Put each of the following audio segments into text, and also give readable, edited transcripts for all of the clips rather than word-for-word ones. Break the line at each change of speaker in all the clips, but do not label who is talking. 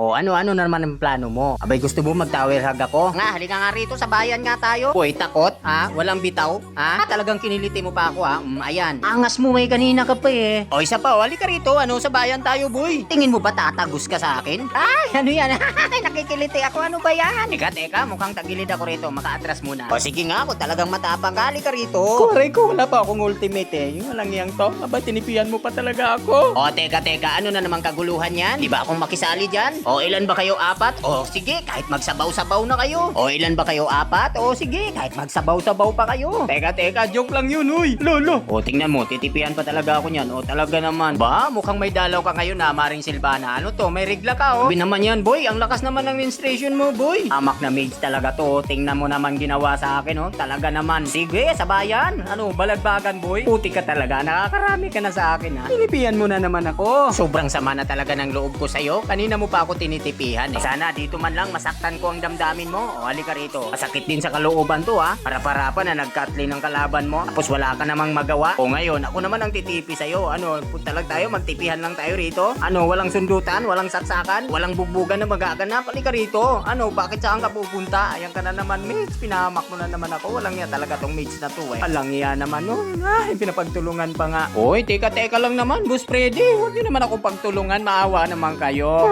O ano-ano na naman ang plano mo? Abay gusto mo mag-tower hug ako? Nga, halika nga rito sa bayan nga tayo. Uy, takot? Ha? Walang bitaw? Ha? Talagang kiniliti mo pa ako ha? Ayan. Angas mo may kanina ka pa eh. O isa pa, halika rito. Ano, sa bayan tayo boy. Tingin mo ba tatagos ka sa akin? Ay, ano yan? Nakikiliti ako. Ano ba yan? Teka, mukhang tagilid ako rito. Maka-atras muna. O sige nga, ako talagang matapang. Halika rito.
Kuray ko, wala pa akong ultimate eh. Yung walang yang to. Aba, tinipian mo pa talaga ako.
O teka, ano na namang kaguluhan yan? Di ba akong makisali dyan? O ilan ba kayo, apat? O sige, kahit magsabaw-sabaw na kayo. O ilan ba kayo, apat? O sige, kahit magsabaw-sabaw pa kayo.
Teka, joke lang yun, uy. Lolo.
O tingnan mo, titipian pa talaga ako niyan. O talaga naman. Ba, mukhang may dalaw ka ngayon na, Maring Silvana. Ano to, may rigla ka o. Sabi naman yan, boy. Ang lakas naman ng menstruation mo, boy. Amak na maids talaga to. Tingnan mo naman ginawa sa akin, o. Talaga naman. Sige, sa bayan. Ano, balagbagan, boy. Puti ka talaga. Nakakarami ka na sa akin, ha.
Tinipian mo na naman ako.
Sobrang sama na talaga ng loob ko sa'yo. Kanina mo pa ako tinitipihan eh. Sana dito man lang masaktan ko ang damdamin mo. O halika rito. Masakit din sa kalooban to ha. Para-para pa na nagkatli ng kalaban mo. Tapos wala ka namang magawa. O ngayon, ako naman ang titipi sa'yo. Ano, punta lang tayo, magtipihan lang tayo rito. Ano, walang sundutan, walang saksakan, walang bugbugan na magaganap. Halika rito. Ano, bakit saan ka pupunta? Ayan ka na naman, mates. Pinahamak mo na naman ako. Walang iya talaga tong mates na to eh.
Walang iya naman, no. Ay, pinapagtulungan pa nga.
Oy, teka lang naman, Boss Freddy. Huwag niyo naman ako pagtulungan. Maawa naman kayo.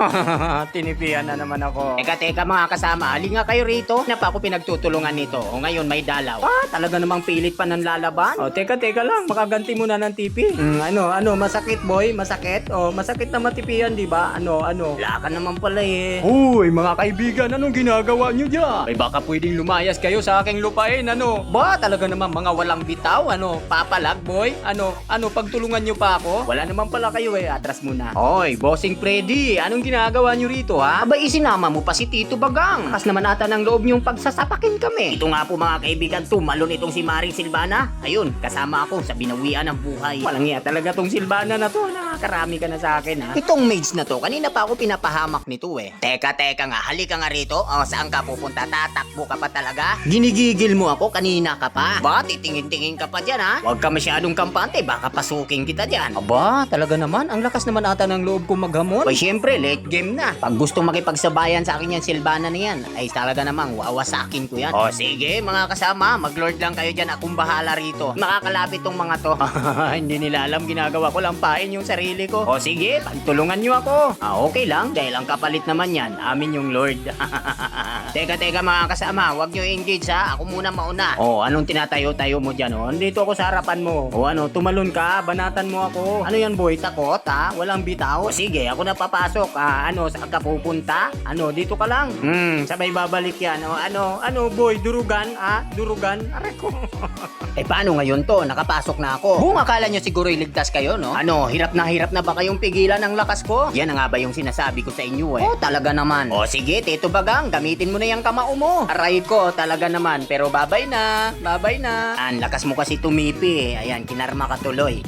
Tinipian na naman ako.
Teka mga kasama, ali nga kayo rito. Na pa ako pinagtutulungan nito. O ngayon may dalaw. Talaga namang pilit pa ng lalaban.
O, teka lang. Makaganti muna ng tipi. Masakit, boy? Masakit? O, masakit na matipian, di ba? Ano?
Wala ka naman pala eh.
Uy, mga kaibigan, anong ginagawa nyo dyan? Ay, baka pwedeng lumayas kayo sa aking lupain, ano? Ba, talaga naman mga walang bitaw, ano? Papalag, boy? Ano, pagtulungan nyo pa ako? Wala naman pala kayo eh, atras muna. Oy, Bossing Freddy, anong ginagawa nyo rito, ha?
Aba, isinama mo pa si Tito Bagang. Kas naman ata ng loob niyong pagsasapakin kami. Ito nga po mga kaibigan, tumalon itong si Maring Silvana. Ayun, kasama ako sa binawian ng buhay.
Walang iya talaga tong Silvana na to, nakakarami ka na sa akin, ha?
Itong maids na to, kanina pa ako pinapahamak nito eh. Teka nga, halika nga rito. O, saan ka pupunta? Tatakbo ka pa talaga? Ginigigil mo ako, kanina ka pa. Ba, titingin-tingin ka pa dyan ha? Huwag ka masyadong kampante, baka pasukin kita dyan.
Aba, talaga naman, ang lakas naman ata ng loob kong maghamon.
Ay, syempre, late game na. Pag gusto makipagsabayan sa akin yan, Silvana na yan, ay talaga namang wawasakin ko yan. O, sige, mga kasama, mag-lord lang kayo dyan. Akong bahala rito. Makakalapit tong mga to.
Hindi nila alam, ginagawa ko lang pain yung sarili ko.
O, sige, pagtulungan nyo ako. Okay lang, dahil ang kapalit naman yan, amin yung lord. Teka mga kasama, huwag nyo engage ha. Ako muna mauna. O, anong tinatayo-tayo mo dyan? O, andito ako sa harapan mo. O, ano, tumalon ka, banatan mo ako. Ano yan, boy? Takot ha? Walang bitaw? O, sige, ako na papasok. Ano, saan ka pupunta? Ano, dito ka lang. Sabay babalik yan. O, ano, boy? Durugan, ha? Durugan? Aray ko. Paano ngayon to? Nakapasok na ako. Kung akala nyo siguro iligtas kayo, no? Ano, hirap na ba kayong pigilan ang lakas ko? Yan na nga ba yung sinasabi ko sa inyo eh? O, talaga naman. O, sige, Tito Bagang, gamitin mo na yung kamao mo. Aray ko, talaga naman. Pero babay na. Ang lakas mo kasi tumipi eh. Ayan, kinarma ka tuloy.